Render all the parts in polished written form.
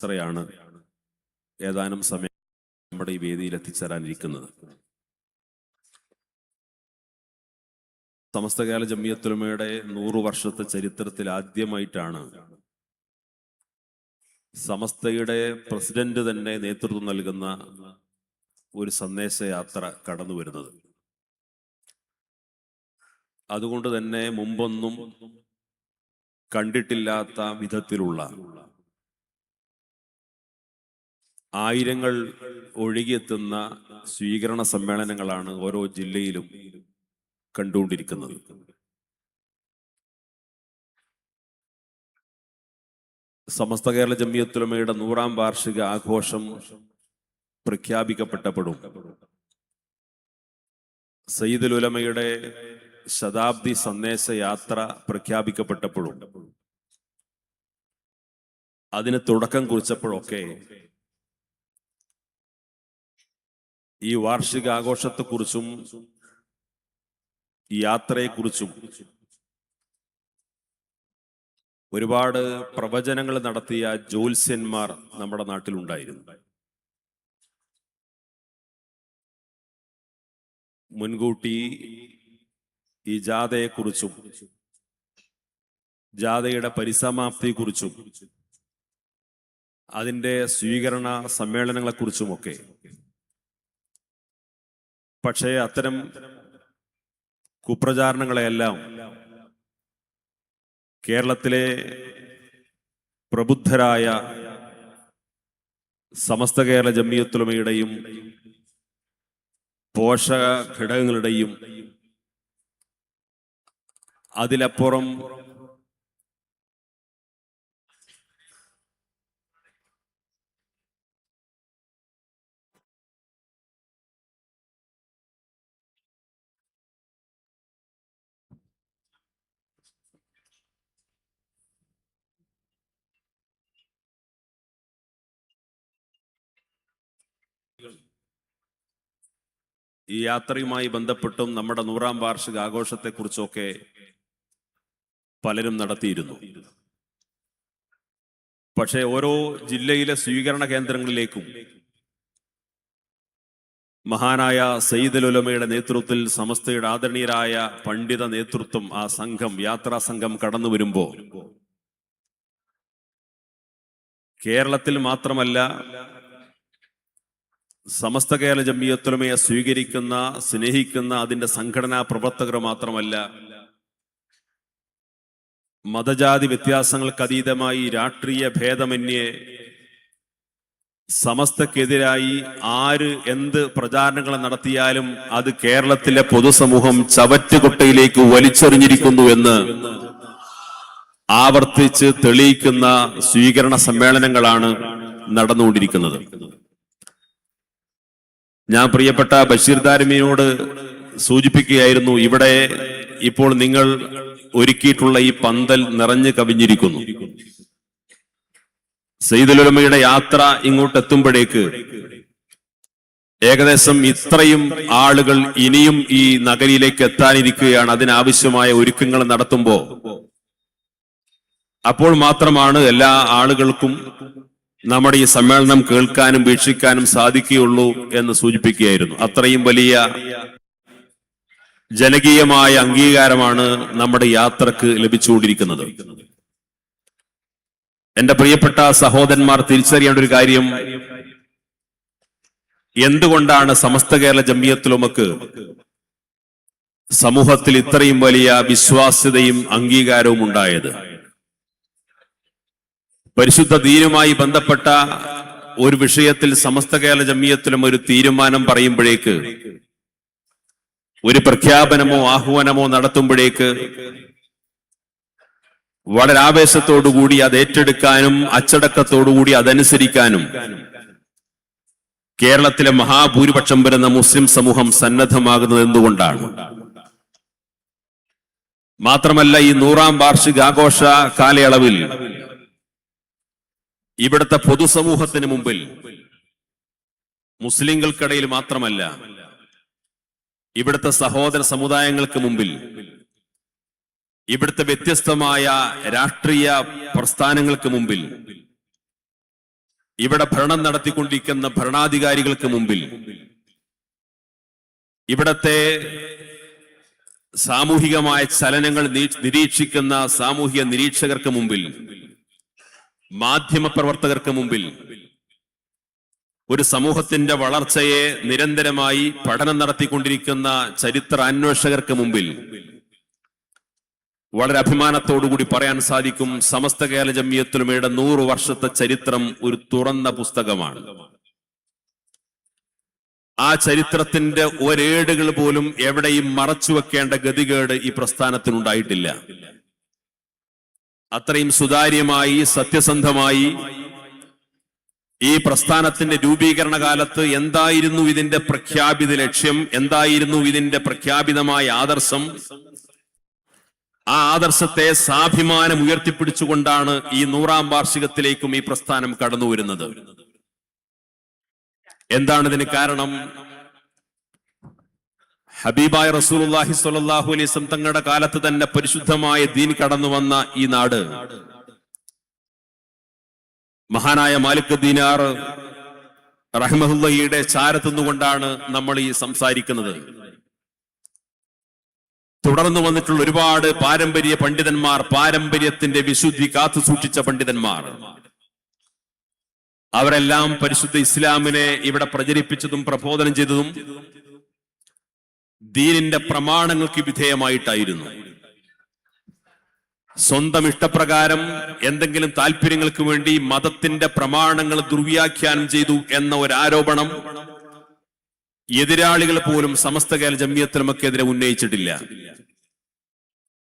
ാണ് ഏതാനും സമയം നമ്മുടെ ഈ വേദിയിൽ എത്തിച്ചേരാനിരിക്കുന്നത്. സമസ്ത കേരള ജംഇയ്യത്തുൽ ഉലമയുടെ 100 വർഷത്തെ ചരിത്രത്തിൽ ആദ്യമായിട്ടാണ് സമസ്തയുടെ പ്രസിഡന്റ് തന്നെ നേതൃത്വം നൽകുന്ന ഒരു സന്ദേശയാത്ര കടന്നു വരുന്നത്. അതുകൊണ്ട് തന്നെ മുമ്പൊന്നും കണ്ടിട്ടില്ലാത്ത വിധത്തിലുള്ള ആയിരങ്ങൾ ഒഴുകിയെത്തുന്ന സ്വീകരണ സമ്മേളനങ്ങളാണ് ഓരോ ജില്ലയിലും കണ്ടുകൊണ്ടിരിക്കുന്നത്. സമസ്ത കേരള ജംഇയ്യത്തുൽ ഉലമയുടെ 100ാം വാർഷിക ആഘോഷം പ്രഖ്യാപിക്കപ്പെട്ടപ്പോഴും സയ്യിദുൽ ഉലമയുടെ ശതാബ്ദി സന്ദേശയാത്ര പ്രഖ്യാപിക്കപ്പെട്ടപ്പോഴും അതിന് തുടക്കം കുറിച്ചപ്പോഴൊക്കെ ഈ വാർഷിക ആഘോഷത്തെക്കുറിച്ചും ഈ യാത്രയെക്കുറിച്ചും ഒരുപാട് പ്രവചനങ്ങൾ നടത്തിയ ജ്യോത്സ്യന്മാർ നമ്മുടെ നാട്ടിലുണ്ടായിരുന്നു. മുൻകൂട്ടി ഈ ജാഥയെക്കുറിച്ചും ജാഥയുടെ പരിസമാപ്തിയെക്കുറിച്ചും അതിൻ്റെ സ്വീകരണ സമ്മേളനങ്ങളെക്കുറിച്ചുമൊക്കെ. പക്ഷേ അത്തരം കുപ്രചാരണങ്ങളെയെല്ലാം കേരളത്തിലെ പ്രബുദ്ധരായ സമസ്ത കേരള ജംഇയ്യത്തുൽ ഉലമയുടെയും പോഷക ഘടകങ്ങളുടെയും അതിലപ്പുറം ഈ യാത്രയുമായി ബന്ധപ്പെട്ടും നമ്മുടെ 100ാം വാർഷിക ആഘോഷത്തെക്കുറിച്ചൊക്കെ പലരും നടത്തിയിരുന്നു. പക്ഷേ ഓരോ ജില്ലയിലെ സ്വീകരണ കേന്ദ്രങ്ങളിലേക്കും മഹാനായ സയ്യിദുൽ ഉലമയുടെ നേതൃത്വത്തിൽ സമസ്തയുടെ ആദരണീയരായ പണ്ഡിത നേതൃത്വം, ആ സംഘം, യാത്രാ സംഘം കടന്നു വരുമ്പോൾ കേരളത്തിൽ മാത്രമല്ല, സമസ്ത കേരള ജംഇയ്യത്തുൽ ഉലമയെ സ്വീകരിക്കുന്ന, സ്നേഹിക്കുന്ന അതിന്റെ സംഘടനാ പ്രവർത്തകർ മാത്രമല്ല, മതജാതി വ്യത്യാസങ്ങൾക്ക് അതീതമായി രാഷ്ട്രീയ ഭേദമന്യേ സമസ്തക്കെതിരായി ആര് എന്ത് പ്രചാരണങ്ങൾ നടത്തിയാലും അത് കേരളത്തിലെ പൊതുസമൂഹം ചവറ്റുകുട്ടയിലേക്ക് വലിച്ചെറിഞ്ഞിരിക്കുന്നു എന്ന് ആവർത്തിച്ച് തെളിയിക്കുന്ന സ്വീകരണ സമ്മേളനങ്ങളാണ് നടന്നുകൊണ്ടിരിക്കുന്നത്. ഞാൻ പ്രിയപ്പെട്ട ബഷീർ ദാരിമിയോട് സൂചിപ്പിക്കുകയായിരുന്നു, ഇവിടെ ഇപ്പോൾ നിങ്ങൾ ഒരുക്കിയിട്ടുള്ള ഈ പന്തൽ നിറഞ്ഞു കവിഞ്ഞിരിക്കുന്നു. സയ്യിദുൽ ഉലമയുടെ യാത്ര ഇങ്ങോട്ടെത്തുമ്പോഴേക്ക് ഏകദേശം ഇത്രയും ആളുകൾ ഇനിയും ഈ നഗരിയിലേക്ക് എത്താനിരിക്കുകയാണ്. അതിനാവശ്യമായ ഒരുക്കങ്ങൾ നടത്തുമ്പോൾ അപ്പോൾ മാത്രമാണ് എല്ലാ ആളുകൾക്കും നമ്മുടെ ഈ സമ്മേളനം കേൾക്കാനും വീക്ഷിക്കാനും സാധിക്കുകയുള്ളൂ എന്ന് സൂചിപ്പിക്കുകയായിരുന്നു. അത്രയും വലിയ ജനകീയമായ അംഗീകാരമാണ് നമ്മുടെ യാത്രക്ക് ലഭിച്ചുകൊണ്ടിരിക്കുന്നത്. എന്റെ പ്രിയപ്പെട്ട സഹോദരന്മാർ തിരിച്ചറിയേണ്ട ഒരു കാര്യം, എന്തുകൊണ്ടാണ് സമസ്ത കേരള ജംഇയ്യത്തുൽ ഉലമക്ക് സമൂഹത്തിൽ ഇത്രയും വലിയ വിശ്വാസ്യതയും അംഗീകാരവും ഉണ്ടായത്? പരിശുദ്ധ ദീനുമായി ബന്ധപ്പെട്ട ഒരു വിഷയത്തിൽ സമസ്ത കേരള ജംഇയ്യത്തുൽ ഉലമ ഒരു തീരുമാനം പറയുമ്പോഴേക്ക്, ഒരു പ്രഖ്യാപനമോ ആഹ്വാനമോ നടത്തുമ്പോഴേക്ക് വളരെ ആവേശത്തോടുകൂടി അത് ഏറ്റെടുക്കാനും അച്ചടക്കത്തോടുകൂടി അതനുസരിക്കാനും കേരളത്തിലെ മഹാഭൂരിപക്ഷം വരുന്ന മുസ്ലിം സമൂഹം സന്നദ്ധമാകുന്നത് എന്തുകൊണ്ടാണ്? മാത്രമല്ല, ഈ 100ാം വാർഷികാഘോഷ കാലയളവിൽ ഇവിടുത്തെ പൊതുസമൂഹത്തിന് മുമ്പിൽ, മുസ്ലിങ്ങൾക്കിടയിൽ മാത്രമല്ല, ഇവിടുത്തെ സഹോദര സമുദായങ്ങൾക്ക് മുമ്പിൽ, ഇവിടുത്തെ വ്യത്യസ്തമായ രാഷ്ട്രീയ പ്രസ്ഥാനങ്ങൾക്ക് മുമ്പിൽ ഇവിടെ ഭരണം നടത്തിക്കൊണ്ടിരിക്കുന്ന ഭരണാധികാരികൾക്ക് മുമ്പിൽ, ഇവിടത്തെ സാമൂഹികമായ ചലനങ്ങൾ നിരീക്ഷിക്കുന്ന സാമൂഹിക നിരീക്ഷകർക്ക് മുമ്പിൽ, മാധ്യമപ്രവർത്തകർക്ക് മുമ്പിൽ, ഒരു സമൂഹത്തിന്റെ വളർച്ചയെ നിരന്തരമായി പഠനം നടത്തിക്കൊണ്ടിരിക്കുന്ന ചരിത്ര അന്വേഷകർക്ക് മുമ്പിൽ വളരെ അഭിമാനത്തോടുകൂടി പറയാൻ സാധിക്കും, സമസ്ത കേരള ജംഇയ്യത്തുൽ 100 വർഷത്തെ ചരിത്രം ഒരു തുറന്ന പുസ്തകമാണ്. ആ ചരിത്രത്തിന്റെ ഒരേടുകൾ പോലും എവിടെയും മറച്ചുവെക്കേണ്ട ഗതികേട് ഈ പ്രസ്ഥാനത്തിനുണ്ടായിട്ടില്ല. അത്രയും സുതാര്യമായി, സത്യസന്ധമായി ഈ പ്രസ്ഥാനത്തിന്റെ രൂപീകരണ കാലത്ത് എന്തായിരുന്നു ഇതിന്റെ പ്രഖ്യാപിത ലക്ഷ്യം, എന്തായിരുന്നു ഇതിന്റെ പ്രഖ്യാപിതമായ ആദർശം, ആ ആദർശത്തെ സ്വാഭിമാനം ഉയർത്തിപ്പിടിച്ചുകൊണ്ടാണ് ഈ 100ാം വാർഷികത്തിലേക്കും ഈ പ്രസ്ഥാനം കടന്നു വരുന്നത്. എന്താണ് ഇതിന് കാരണം? ഹബീബായ റസൂലുള്ളാഹി സ്വല്ലല്ലാഹു അലൈഹി വസല്ലം തങ്ങളുടെ കാലത്ത് തന്നെ പരിശുദ്ധമായ ദീൻ കടന്നു വന്ന ഈ നാട്, മഹാനായ മാലിക് ദീനാർ റഹിമഹുല്ലാഹിയുടെ ചാരത്തുനിന്നുകൊണ്ടാണ് നമ്മൾ ഈ സംസാരിക്കുന്നത്. തുടർന്നു വന്നിട്ടുള്ള ഒരുപാട് പാരമ്പര്യ പണ്ഡിതന്മാർ, പാരമ്പര്യത്തിന്റെ വിശുദ്ധി കാത്തു സൂക്ഷിച്ച പണ്ഡിതന്മാർ, അവരെല്ലാം പരിശുദ്ധ ഇസ്ലാമിനെ ഇവിടെ പ്രചരിപ്പിച്ചതും പ്രബോധനം ചെയ്തതും ദീനിന്റെ പ്രമാണങ്ങൾക്ക് വിധേയമായിട്ടായിരുന്നു. സ്വന്തം ഇഷ്ടപ്രകാരം എന്തെങ്കിലും താല്പര്യങ്ങൾക്ക് വേണ്ടി മതത്തിന്റെ പ്രമാണങ്ങൾ ദുർവ്യാഖ്യാനം ചെയ്തു എന്ന ഒരു ആരോപണം എതിരാളികൾ പോലും സമസ്ത കേരള ജംഇയ്യത്തുൽ ഉലമക്കെതിരെ ഉന്നയിച്ചിട്ടില്ല.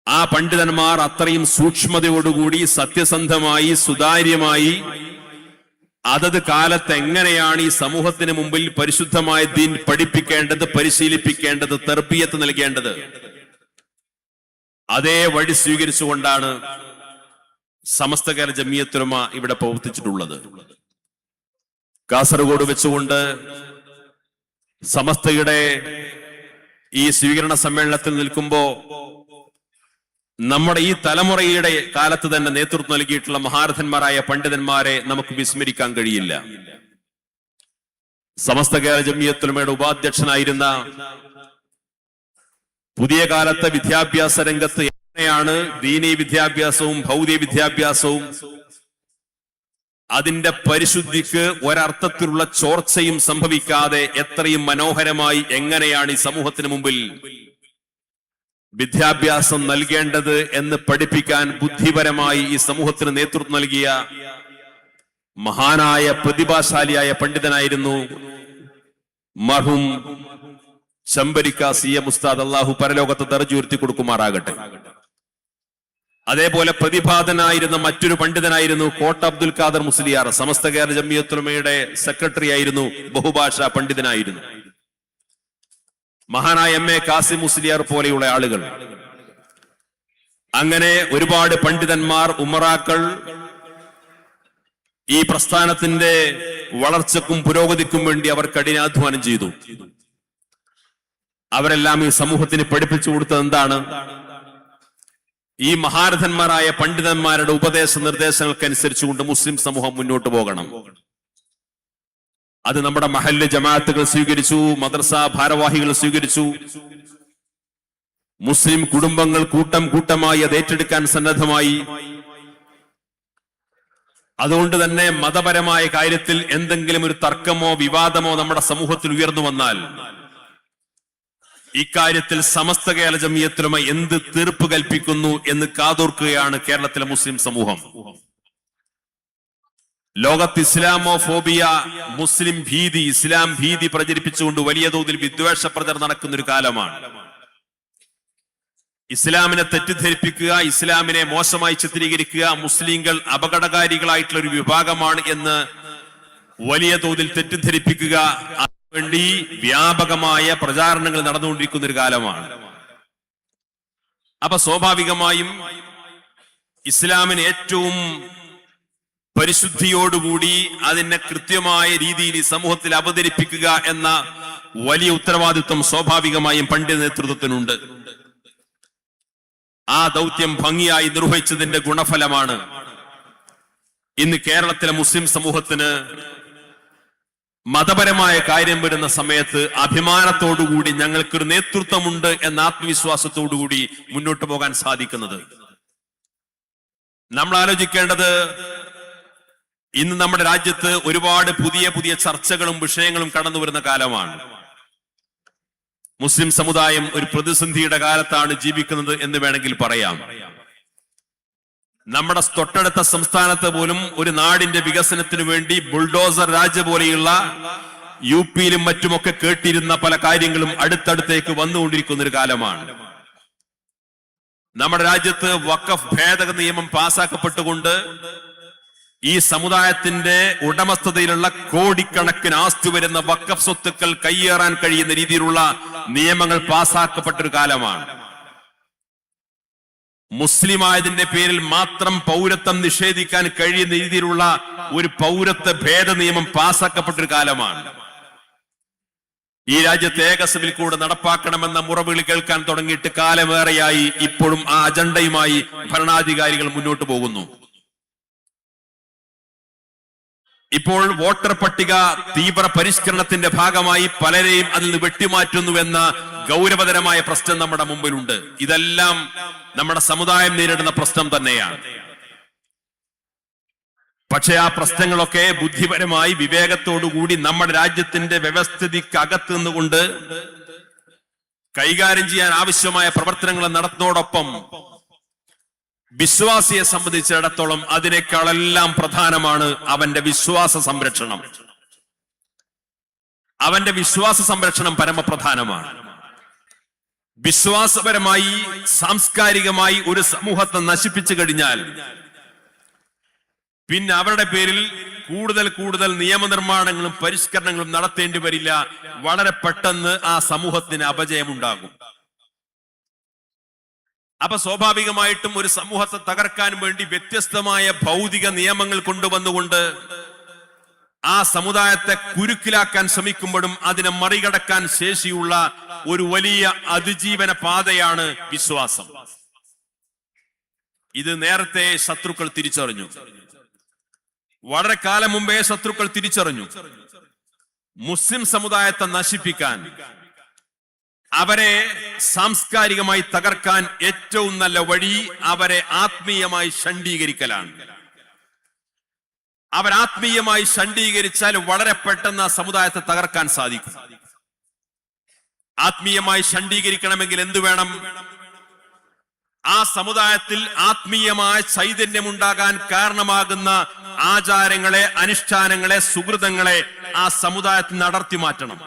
ആ പണ്ഡിതന്മാർ അത്രയും സൂക്ഷ്മതയോടുകൂടി, സത്യസന്ധമായി, സുതാര്യമായി അതത് കാലത്ത് എങ്ങനെയാണ് ഈ സമൂഹത്തിന് മുമ്പിൽ പരിശുദ്ധമായ ദീൻ പഠിപ്പിക്കേണ്ടത്, പരിശീലിപ്പിക്കേണ്ടത്, തർബിയത്ത് നൽകേണ്ടത്, അതേ വഴി സ്വീകരിച്ചുകൊണ്ടാണ് സമസ്ത കേരള ജംഇയ്യത്തുൽ ഉലമ ഇവിടെ പ്രവർത്തിച്ചിട്ടുള്ളത്. കാസർഗോഡ് വെച്ചുകൊണ്ട് സമസ്തയുടെ ഈ സ്വീകരണ സമ്മേളനത്തിൽ നിൽക്കുമ്പോ നമ്മുടെ ഈ തലമുറയുടെ കാലത്ത് തന്നെ നേതൃത്വം നൽകിയിട്ടുള്ള മഹാരഥന്മാരായ പണ്ഡിതന്മാരെ നമുക്ക് വിസ്മരിക്കാൻ കഴിയില്ല. സമസ്ത കേരള ജംഇയ്യത്തുൽ ഉലമയുടെ ഉപാധ്യക്ഷനായിരുന്ന, പുതിയ കാലത്തെ വിദ്യാഭ്യാസ രംഗത്ത് എങ്ങനെയാണ് ദീനീ വിദ്യാഭ്യാസവും ഭൗതിക വിദ്യാഭ്യാസവും അതിന്റെ പരിശുദ്ധിക്ക് ഒരർത്ഥത്തിലുള്ള ചോർച്ചയും സംഭവിക്കാതെ എത്രയും മനോഹരമായി എങ്ങനെയാണ് ഈ സമൂഹത്തിന് മുമ്പിൽ വിദ്യാഭ്യാസം നൽകേണ്ടത് എന്ന് പഠിപ്പിക്കാൻ ബുദ്ധിപരമായി ഈ സമൂഹത്തിന് നേതൃത്വം നൽകിയ മഹാനായ പ്രതിഭാശാലിയായ പണ്ഡിതനായിരുന്നു മർഹൂം ചമ്പരിക്ക CM ഉസ്താദ്. അല്ലാഹു പരലോകത്ത് ദർജ ഉയർത്തി കൊടുക്കുമാറാകട്ടെ. അതേപോലെ പ്രതിഭാതനായിരുന്ന മറ്റൊരു പണ്ഡിതനായിരുന്നു കോട്ട അബ്ദുൽ ഖാദർ മുസ്ലിയാർ. സമസ്ത കേരള ജംഇയ്യത്തുൽ ഉലമയുടെ സെക്രട്ടറി ആയിരുന്നു, ബഹുഭാഷാ പണ്ഡിതനായിരുന്നു. മഹാനായ MA കാസിം മുസ്ലിയാർ പോലെയുള്ള ആളുകൾ, അങ്ങനെ ഒരുപാട് പണ്ഡിതന്മാർ, ഉമറാക്കൾ ഈ പ്രസ്ഥാനത്തിന്റെ വളർച്ചക്കും പുരോഗതിക്കും വേണ്ടി അവർ കഠിനാധ്വാനം ചെയ്തു. അവരെല്ലാം ഈ സമൂഹത്തിന് പഠിപ്പിച്ചു കൊടുത്തത് എന്താണ്? ഈ മഹാരഥന്മാരായ പണ്ഡിതന്മാരുടെ ഉപദേശ നിർദ്ദേശങ്ങൾക്കനുസരിച്ചുകൊണ്ട് മുസ്ലിം സമൂഹം മുന്നോട്ട് പോകണം. അത് നമ്മുടെ മഹല്ല് ജമാഅത്തുകൾ സ്വീകരിച്ചു, മദ്രസ ഭാരവാഹികൾ സ്വീകരിച്ചു, മുസ്ലിം കുടുംബങ്ങൾ കൂട്ടം കൂട്ടമായി അത് ഏറ്റെടുക്കാൻ സന്നദ്ധമായി. അതുകൊണ്ട് തന്നെ മതപരമായ കാര്യത്തിൽ എന്തെങ്കിലും ഒരു തർക്കമോ വിവാദമോ നമ്മുടെ സമൂഹത്തിൽ ഉയർന്നു വന്നാൽ ഇക്കാര്യത്തിൽ സമസ്ത കേരള ജംഇയ്യത്തുൽ ഉലമ എന്ത് തീർപ്പ് കൽപ്പിക്കുന്നു എന്ന് കാതോർക്കുകയാണ് കേരളത്തിലെ മുസ്ലിം സമൂഹം. ലോകത്ത് ഇസ്ലാമോഫോബിയ, മുസ്ലിം ഭീതി, ഇസ്ലാം ഭീതി പ്രചരിപ്പിച്ചുകൊണ്ട് വലിയ തോതിൽ വിദ്വേഷ പ്രചരണം നടക്കുന്ന ഒരു കാലമാണ്. ഇസ്ലാമിനെ തെറ്റിദ്ധരിപ്പിക്കുക, ഇസ്ലാമിനെ മോശമായി ചിത്രീകരിക്കുക, മുസ്ലിങ്ങൾ അപകടകാരികളായിട്ടുള്ള ഒരു വിഭാഗമാണ് എന്ന് വലിയ തോതിൽ തെറ്റിദ്ധരിപ്പിക്കുക, അതിനുവേണ്ടി വ്യാപകമായ പ്രചാരണങ്ങൾ നടന്നുകൊണ്ടിരിക്കുന്ന ഒരു കാലമാണ്. അപ്പൊ സ്വാഭാവികമായും ഇസ്ലാമിന് ഏറ്റവും പരിശുദ്ധിയോടുകൂടി അതിനെ കൃത്യമായ രീതിയിൽ ഈ സമൂഹത്തിൽ അവതരിപ്പിക്കുക എന്ന വലിയ ഉത്തരവാദിത്വം സ്വാഭാവികമായും പണ്ഡിത നേതൃത്വത്തിനുണ്ട്. ആ ദൗത്യം ഭംഗിയായി നിർവഹിച്ചതിന്റെ ഗുണഫലമാണ് ഇന്ന് കേരളത്തിലെ മുസ്ലിം സമൂഹത്തിന് മതപരമായ കാര്യം വരുന്ന സമയത്ത് അഭിമാനത്തോടുകൂടി ഞങ്ങൾക്കൊരു നേതൃത്വമുണ്ട് എന്ന ആത്മവിശ്വാസത്തോടുകൂടി മുന്നോട്ട് പോകാൻ സാധിക്കുന്നത്. നമ്മൾ ആലോചിക്കേണ്ടത്, ഇന്ന് നമ്മുടെ രാജ്യത്ത് ഒരുപാട് പുതിയ പുതിയ ചർച്ചകളും വിഷയങ്ങളും കടന്നു വരുന്ന കാലമാണ്. മുസ്ലിം സമുദായം ഒരു പ്രതിസന്ധിയുടെ കാലത്താണ് ജീവിക്കുന്നത് എന്ന് വേണമെങ്കിൽ പറയാം. നമ്മുടെ തൊട്ടടുത്ത സംസ്ഥാനത്ത് പോലും ഒരു നാടിന്റെ വികസനത്തിന് വേണ്ടി ബുൾഡോസർ രാജ് പോലെയുള്ള യുപിയിലും മറ്റുമൊക്കെ കേട്ടിരുന്ന പല കാര്യങ്ങളും അടുത്തടുത്തേക്ക് വന്നുകൊണ്ടിരിക്കുന്ന ഒരു കാലമാണ്. നമ്മുടെ രാജ്യത്ത് വഖഫ് ഭേദഗതി നിയമം പാസാക്കപ്പെട്ടുകൊണ്ട് ഈ സമുദായത്തിന്റെ ഉടമസ്ഥതയിലുള്ള കോടിക്കണക്കിന് ആസ്തി വരുന്ന വഖഫ് സ്വത്തുക്കൾ കയ്യേറാൻ കഴിയുന്ന രീതിയിലുള്ള നിയമങ്ങൾ പാസാക്കപ്പെട്ടൊരു കാലമാണ്. മുസ്ലിം ആയതിന്റെ പേരിൽ മാത്രം പൗരത്വം നിഷേധിക്കാൻ കഴിയുന്ന രീതിയിലുള്ള ഒരു പൗരത്വ ഭേദ നിയമം പാസാക്കപ്പെട്ടൊരു കാലമാണ്. ഈ രാജ്യത്തെ ഏകസഭയിൽ കൂടെ നടപ്പാക്കണമെന്ന മുറവിളി കേൾക്കാൻ തുടങ്ങിയിട്ട് കാലമേറെയായി. ഇപ്പോഴും ആ അജണ്ടയുമായി ഭരണാധികാരികൾ മുന്നോട്ട് പോകുന്നു. ഇപ്പോൾ വോട്ടർ പട്ടിക തീവ്ര പരിഷ്കരണത്തിന്റെ ഭാഗമായി പലരെയും അതിൽ നിന്ന് വെട്ടിമാറ്റുന്നുവെന്ന ഗൗരവതരമായ പ്രശ്നം നമ്മുടെ മുമ്പിലുണ്ട്. ഇതെല്ലാം നമ്മുടെ സമുദായം നേരിടുന്ന പ്രശ്നം തന്നെയാണ്. പക്ഷെ ആ പ്രശ്നങ്ങളൊക്കെ ബുദ്ധിപരമായി വിവേകത്തോടുകൂടി നമ്മുടെ രാജ്യത്തിന്റെ വ്യവസ്ഥിതിക്കകത്ത് നിന്നുകൊണ്ട് കൈകാര്യം ചെയ്യാൻ ആവശ്യമായ പ്രവർത്തനങ്ങൾ നടത്തുന്നതോടൊപ്പം വിശ്വാസിയെ സംബന്ധിച്ചിടത്തോളം അതിനേക്കാളെല്ലാം പ്രധാനമാണ് അവന്റെ വിശ്വാസ സംരക്ഷണം. അവന്റെ വിശ്വാസ സംരക്ഷണം പരമപ്രധാനമാണ്. വിശ്വാസപരമായി സാംസ്കാരികമായി ഒരു സമൂഹത്തെ നശിപ്പിച്ചു കഴിഞ്ഞാൽ പിന്നെ അവരുടെ പേരിൽ കൂടുതൽ കൂടുതൽ നിയമനിർമ്മാണങ്ങളും പരിഷ്കരണങ്ങളും നടത്തേണ്ടി വരില്ല. വളരെ പെട്ടെന്ന് ആ സമൂഹത്തിന് അപജയമുണ്ടാകും. അപ്പൊ സ്വാഭാവികമായിട്ടും ഒരു സമൂഹത്തെ തകർക്കാൻ വേണ്ടി വ്യത്യസ്തമായ ഭൗതിക നിയമങ്ങൾ കൊണ്ടുവന്നുകൊണ്ട് ആ സമുദായത്തെ കുരുക്കിലാക്കാൻ ശ്രമിക്കുമ്പോഴും അതിനെ മറികടക്കാൻ ശേഷിയുള്ള ഒരു വലിയ അതിജീവന പാതയാണ് വിശ്വാസം. ഇത് നേരത്തെ ശത്രുക്കൾ തിരിച്ചറിഞ്ഞു. വളരെ കാലം മുമ്പേ ശത്രുക്കൾ തിരിച്ചറിഞ്ഞു. മുസ്ലിം സമുദായത്തെ നശിപ്പിക്കാൻ, അവരെ സാംസ്കാരികമായി തകർക്കാൻ ഏറ്റവും നല്ല വഴി അവരെ ആത്മീയമായി ഷണ്ഡീകരിക്കലാണ്. അവരാത്മീയമായി ഷണ്ഡീകരിച്ചാൽ വളരെ പെട്ടെന്ന് ആ സമുദായത്തെ തകർക്കാൻ സാധിക്കും. ആത്മീയമായി ഷണ്ഡീകരിക്കണമെങ്കിൽ എന്തു വേണം? ആ സമുദായത്തിൽ ആത്മീയമായ ചൈതന്യമുണ്ടാകാൻ കാരണമാകുന്ന ആചാരങ്ങളെ, അനുഷ്ഠാനങ്ങളെ, സുഹൃതങ്ങളെ ആ സമുദായത്തിൽ നടത്തി മാറ്റണം.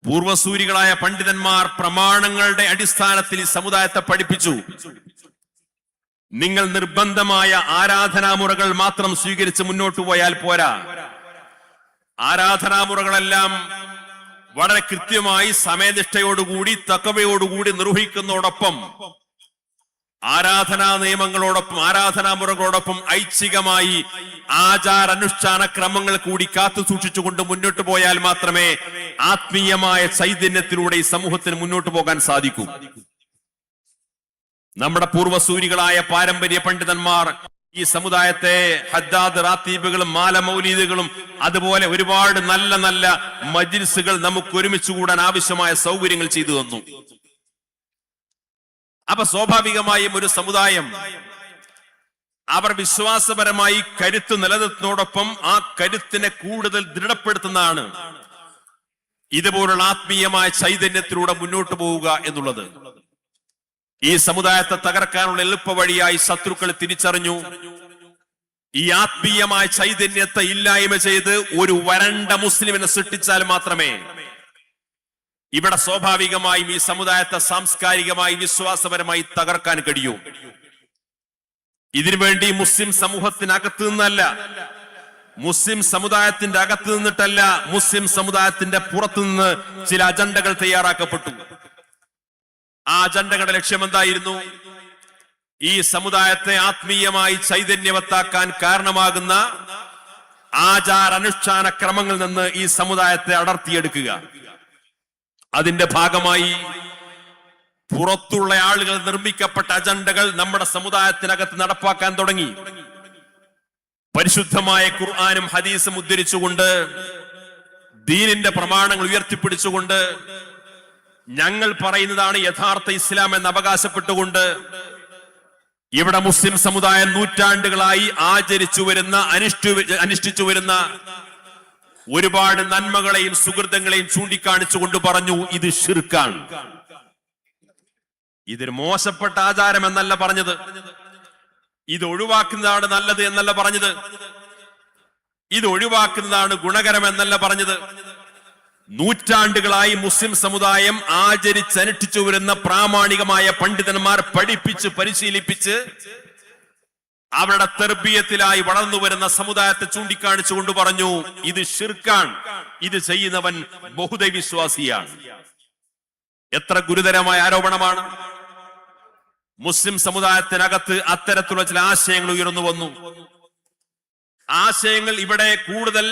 പൂർവസൂരികളായ പണ്ഡിതന്മാർ പ്രമാണങ്ങളുടെ അടിസ്ഥാനത്തിൽ ഈ സമുദായത്തെ പഠിപ്പിച്ചു. നിങ്ങൾ നിർബന്ധമായ ആരാധനാമുറകൾ മാത്രം സ്വീകരിച്ച് മുന്നോട്ട് പോയാൽ പോരാ. ആരാധനാമുറകളെല്ലാം വളരെ കൃത്യമായി സമയനിഷ്ഠയോടുകൂടി തഖ്വയോടുകൂടി നിർവഹിക്കുന്നതോടൊപ്പം ആരാധനാ നിയമങ്ങളോടൊപ്പം, ആരാധനാമുറകളോടൊപ്പം ഐച്ഛികമായി ആചാരാനുഷ്ഠാന ക്രമങ്ങൾ കൂടി കാത്തു സൂക്ഷിച്ചുകൊണ്ട് മുന്നോട്ട് പോയാൽ മാത്രമേ ആത്മീയമായ ചൈതന്യത്തിലൂടെ ഈ സമൂഹത്തിന് മുന്നോട്ട് പോകാൻ സാധിക്കൂ. നമ്മുടെ പൂർവസൂരികളായ പാരമ്പര്യ പണ്ഡിതന്മാർ ഈ സമുദായത്തെ ഹദ്ദാദ് റാത്തീബുകളും മാലമൗലീദുകളും അതുപോലെ ഒരുപാട് നല്ല നല്ല മജ്ലിസുകൾ നമുക്ക് ഒരുമിച്ച് കൂടാൻ ആവശ്യമായ സൗകര്യങ്ങൾ ചെയ്തു തന്നു. അപ്പൊ സ്വാഭാവികമായും ഒരു സമുദായം അവർ വിശ്വാസപരമായി കരുത്ത് നിലനിർത്തുന്നതോടൊപ്പം ആ കരുത്തിനെ കൂടുതൽ ദൃഢപ്പെടുത്തുന്നതാണ് ഇതുപോലുള്ള ആത്മീയമായ ചൈതന്യത്തിലൂടെ മുന്നോട്ട് പോവുക എന്നുള്ളത്. ഈ സമുദായത്തെ തകർക്കാനുള്ള എളുപ്പ വഴിയായി ശത്രുക്കൾ തിരിച്ചറിഞ്ഞു. ഈ ആത്മീയമായ ചൈതന്യത്തെ ഇല്ലായ്മ ചെയ്ത് ഒരു വരണ്ട മുസ്ലിമിനെ സൃഷ്ടിച്ചാൽ മാത്രമേ ഇവിടെ സ്വാഭാവികമായും ഈ സമുദായത്തെ സാംസ്കാരികമായി വിശ്വാസപരമായി തകർക്കാൻ കഴിയൂ. ഇതിനുവേണ്ടി മുസ്ലിം സമൂഹത്തിനകത്ത് നിന്നല്ല, മുസ്ലിം സമുദായത്തിന്റെ അകത്ത് നിന്നിട്ടല്ല, മുസ്ലിം സമുദായത്തിന്റെ പുറത്തു നിന്ന് ചില അജണ്ടകൾ തയ്യാറാക്കപ്പെട്ടു. ആ അജണ്ടകളുടെ ലക്ഷ്യം എന്തായിരുന്നു? ഈ സമുദായത്തെ ആത്മീയമായി ചൈതന്യവത്താക്കാൻ കാരണമാകുന്ന ആചാരാനുഷ്ഠാന ക്രമങ്ങളിൽ നിന്ന് ഈ സമുദായത്തെ അടർത്തിയെടുക്കുക. അതിന്റെ ഭാഗമായി പുറത്തുള്ള ആളുകൾ നിർമ്മിക്കപ്പെട്ട അജണ്ടകൾ നമ്മുടെ സമുദായത്തിനകത്ത് നടപ്പാക്കാൻ തുടങ്ങി. പരിശുദ്ധമായ ഖുർആനും ഹദീസും ഉദ്ധരിച്ചുകൊണ്ട്, ദീനിന്റെ പ്രമാണങ്ങൾ ഉയർത്തിപ്പിടിച്ചുകൊണ്ട്, ഞങ്ങൾ പറയുന്നതാണ് യഥാർത്ഥ ഇസ്ലാം എന്ന് അവകാശപ്പെട്ടുകൊണ്ട് ഇവിടെ മുസ്ലിം സമുദായം നൂറ്റാണ്ടുകളായി ആചരിച്ചു വരുന്ന, അനുഷ്ഠിച്ചു വരുന്ന ഒരുപാട് നന്മകളെയും സുഹൃതങ്ങളെയും ചൂണ്ടിക്കാണിച്ചുകൊണ്ട് പറഞ്ഞു, ഇത് ശിർക്കാണ്. ഇതൊരു മോശപ്പെട്ട ആചാരം എന്നല്ല പറഞ്ഞത്, ഇത് ഒഴിവാക്കുന്നതാണ് നല്ലത് എന്നല്ല പറഞ്ഞത്, ഇത് ഒഴിവാക്കുന്നതാണ് ഗുണകരം എന്നല്ല പറഞ്ഞത്. നൂറ്റാണ്ടുകളായി മുസ്ലിം സമുദായം ആചരിച്ചനുഷ്ഠിച്ചു വരുന്ന പ്രാമാണികമായ പണ്ഡിതന്മാർ പഠിപ്പിച്ച് പരിശീലിപ്പിച്ച് അവരുടെ തെർബിയത്തിലായി വളർന്നു വരുന്ന സമുദായത്തെ ചൂണ്ടിക്കാണിച്ചുകൊണ്ട് പറഞ്ഞു, ഇത് ശിർക്കാൺ, ഇത് ചെയ്യുന്നവൻ ബഹുദൈവ വിശ്വാസിയാണ്. എത്ര ഗുരുതരമായ ആരോപണമാണ്! മുസ്ലിം സമുദായത്തിനകത്ത് അത്തരത്തിലുള്ള ചില ആശയങ്ങൾ ഉയർന്നു വന്നു. ആശയങ്ങൾ ഇവിടെ കൂടുതൽ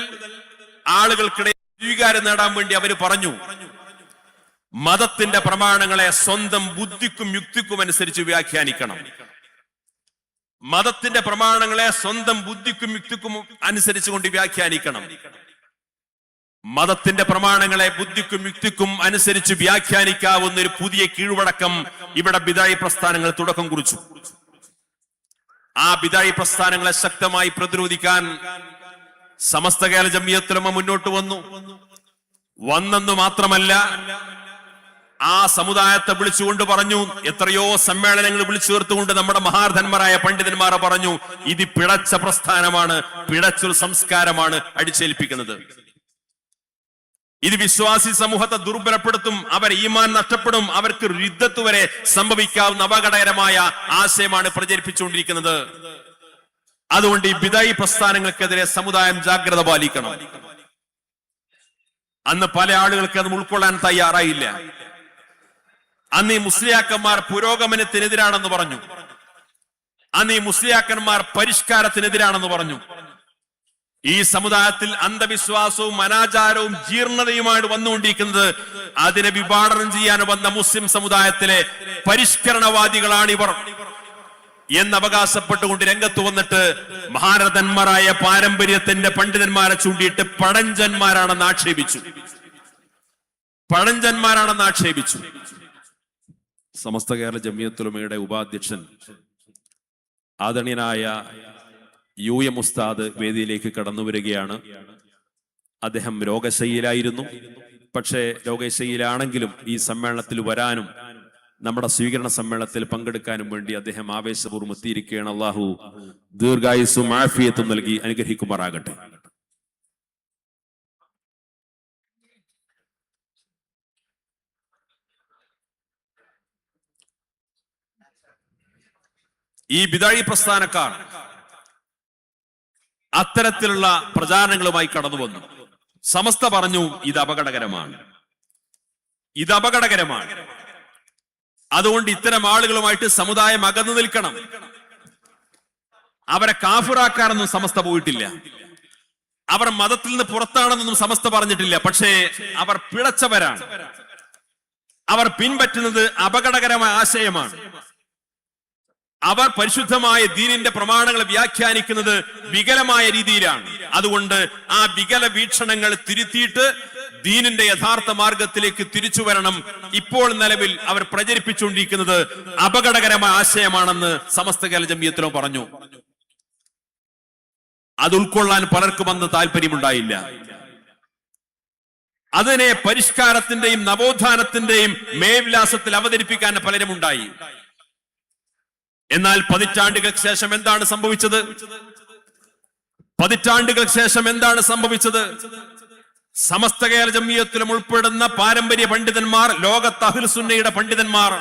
ആളുകൾക്കിടയിൽ സ്വീകാര്യം നേടാൻ വേണ്ടി അവർ പറഞ്ഞു, മതത്തിന്റെ പ്രമാണങ്ങളെ സ്വന്തം ബുദ്ധിക്കും യുക്തിക്കും അനുസരിച്ച് വ്യാഖ്യാനിക്കണം. മതത്തിന്റെ പ്രമാണങ്ങളെ സ്വന്തം ബുദ്ധിക്കും യുക്തിക്കും അനുസരിച്ചുകൊണ്ട് വ്യാഖ്യാനിക്കണം. മതത്തിന്റെ പ്രമാണങ്ങളെ ബുദ്ധിക്കും യുക്തിക്കും അനുസരിച്ച് വ്യാഖ്യാനിക്കാവുന്ന ഒരു പുതിയ കീഴ്വഴക്കം ഇവിടെ ബിദായി പ്രസ്ഥാനങ്ങൾ തുടക്കം കുറിച്ചു. ആ ബിദായി പ്രസ്ഥാനങ്ങളെ ശക്തമായി പ്രതിരോധിക്കാൻ സമസ്ത കേരള ജംഇയ്യത്തുൽ ഉലമ മുന്നോട്ട് വന്നെന്നു മാത്രമല്ല, ആ സമുദായത്തെ വിളിച്ചുകൊണ്ട് പറഞ്ഞു, എത്രയോ സമ്മേളനങ്ങൾ വിളിച്ചു ചേർത്തുകൊണ്ട് നമ്മുടെ മഹാരഥന്മാരായ പണ്ഡിതന്മാർ പറഞ്ഞു, ഇത് പിഴച്ച പ്രസ്ഥാനമാണ്, പിഴച്ചൊരു സംസ്കാരമാണ് അടിച്ചേൽപ്പിക്കുന്നത്. ഇത് വിശ്വാസി സമൂഹത്തെ ദുർബലപ്പെടുത്തും, അവർ ഈമാൻ നഷ്ടപ്പെടും, അവർക്ക് രിദ്ദത്ത് വരെ സംഭവിക്കാവുന്ന അപകടകരമായ ആശയമാണ് പ്രചരിപ്പിച്ചുകൊണ്ടിരിക്കുന്നത്. അതുകൊണ്ട് ഈ ബിദഈ പ്രസ്ഥാനങ്ങൾക്കെതിരെ സമുദായം ജാഗ്രത പാലിക്കണം. അന്ന് പല ആളുകൾക്ക് അത് ഉൾക്കൊള്ളാൻ തയ്യാറായില്ല. അന്ന് ഈ മുസ്ലിയാക്കന്മാർ പുരോഗമനത്തിനെതിരാണെന്ന് പറഞ്ഞു. അന്ന് ഈ മുസ്ലിയാക്കന്മാർ പരിഷ്കാരത്തിനെതിരാണെന്ന് പറഞ്ഞു. ഈ സമുദായത്തിൽ അന്ധവിശ്വാസവും അനാചാരവും ജീർണതയുമായിട്ട് വന്നുകൊണ്ടിരിക്കുന്നത് അതിനെ വിഭാടനം ചെയ്യാൻ വന്ന മുസ്ലിം സമുദായത്തിലെ പരിഷ്കരണവാദികളാണിവർ എന്ന് അവകാശപ്പെട്ടുകൊണ്ട് രംഗത്ത് വന്നിട്ട് മഹാരഥന്മാരായ പാരമ്പര്യത്തിന്റെ പണ്ഡിതന്മാരെ ചൂണ്ടിയിട്ട് പഴഞ്ചന്മാരാണെന്ന് ആക്ഷേപിച്ചു. സമസ്ത കേരള ജംഇയ്യത്തുൽ ഉലമയുടെ ഉപാധ്യക്ഷൻ ആദരണീയനായ UM ഉസ്താദ് വേദിയിലേക്ക് കടന്നു വരികയാണ്. അദ്ദേഹം രോഗശയ്യയിലായിരുന്നു. പക്ഷേ രോഗശയ്യയിലാണെങ്കിലും ഈ സമ്മേളനത്തിൽ വരാനും നമ്മുടെ സ്വീകരണ സമ്മേളനത്തിൽ പങ്കെടുക്കാനും വേണ്ടി അദ്ദേഹം ആവേശപൂർവ്വം എത്തിയിരിക്കുകയാണ്. അള്ളാഹു ദീർഘായുസ്സും ആഫിയത്തും നൽകി അനുഗ്രഹിക്കുമാറാകട്ടെ. ഈ ബിദഈ പ്രസ്ഥാനക്കാർ അത്തരത്തിലുള്ള പ്രചാരണങ്ങളുമായി കടന്നു വന്നു. സമസ്ത പറഞ്ഞു, ഇത് അപകടകരമാണ്. അതുകൊണ്ട് ഇത്തരം ആളുകളുമായിട്ട് സമുദായം അകന്നു നിൽക്കണം. അവരെ കാഫിറാക്കാനൊന്നും സമസ്ത പോയിട്ടില്ല. അവർ മതത്തിൽ നിന്ന് പുറത്താണെന്നൊന്നും സമസ്ത പറഞ്ഞിട്ടില്ല. പക്ഷേ അവർ പിഴച്ചവരാണ്. അവർ പിൻപറ്റുന്നത് അപകടകരമായ ആശയമാണ്. അവർ പരിശുദ്ധമായ ദീനിന്റെ പ്രമാണങ്ങൾ വ്യാഖ്യാനിക്കുന്നത് വികലമായ രീതിയിലാണ്. അതുകൊണ്ട് ആ വികല വീക്ഷണങ്ങൾ തിരുത്തിയിട്ട് ദീനിന്റെ യഥാർത്ഥ മാർഗത്തിലേക്ക് തിരിച്ചു വരണം. ഇപ്പോൾ നിലവിൽ അവർ പ്രചരിപ്പിച്ചുകൊണ്ടിരിക്കുന്നത് അപകടകരമായ ആശയമാണെന്ന് സമസ്ത കേരള ജംഇയ്യത്തുൽ ഉലമ പറഞ്ഞു. അത് ഉൾക്കൊള്ളാൻ പലർക്കും അന്ന് താല്പര്യമുണ്ടായില്ല. അതിനെ പരിഷ്കാരത്തിന്റെയും നവോത്ഥാനത്തിന്റെയും മേൽവിലാസത്തിൽ അവതരിപ്പിക്കാൻ പലരും ഉണ്ടായി. എന്നാൽ പതിറ്റാണ്ടുകൾക്ക് ശേഷം എന്താണ് സംഭവിച്ചത്? സമസ്ത കേരള ജംഇയ്യത്തുൽ ഉലമ ഉൾപ്പെടുന്ന പാരമ്പര്യ പണ്ഡിതന്മാർ, ലോകത്ത് അഹ്ലുസ് സുന്നയുടെ പണ്ഡിതന്മാർ